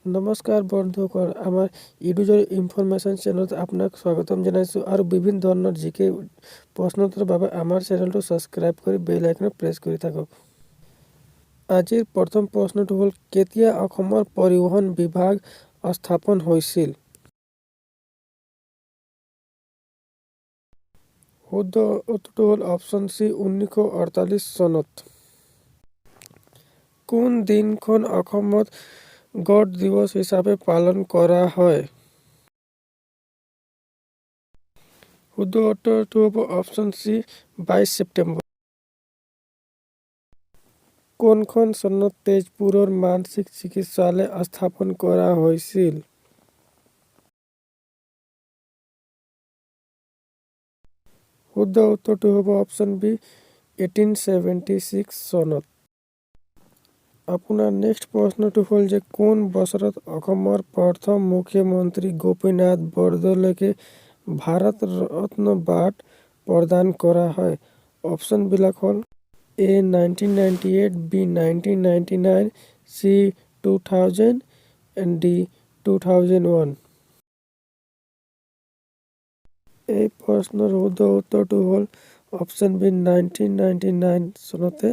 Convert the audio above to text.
নমস্কাৰ বন্ধুসকল, আমাৰ ইডুজৰ ইনফৰমেশ্যন চেনেলত আপোনাক স্বাগতম জনাইছোঁ আৰু বিভিন্ন ধৰণৰ জিকে প্ৰশ্নোত্তৰৰ বাবে আমাৰ চেনেলটো ছাবস্ক্ৰাইব কৰি বেল আইকনত প্ৰেছ কৰি থাকক। আজিৰ প্ৰথম প্ৰশ্নটো হ'ল, কেতিয়া অসমৰ পৰিবহণ বিভাগ স্থাপন হৈছিল? শুদ্ধ উত্তৰটো হ'ল অপশ্যন চি, 1948 চনত। কোন দিনখন অসমত গড় দিৱস হিচাপে পালন কৰা হয়? শুদ্ধ উত্তৰটো হ'ব অপশ্যন চি, 22 ছেপ্টেম্বৰ। কোনখন চনত তেজপুৰৰ মানসিক চিকিৎসালয় স্থাপন কৰা হৈছিল? শুদ্ধ উত্তৰটো হ'ব অপশ্যন বি, 1876 চনত। আপোনাৰ নেক্সট প্ৰশ্নটো হ'ল যে কোন বছৰত অসমৰ প্ৰথম মুখ্যমন্ত্ৰী গোপীনাথ বৰদলৈকে ভাৰত ৰত্ন বঁটা প্ৰদান কৰা হয়? অপশ্যনবিলাক হ'ল A 1998, B 1999, C 2000 and D 2001। এই প্ৰশ্নৰ শুদ্ধ উত্তৰটো হ'ল অপশ্যন বি, 1999 চনতে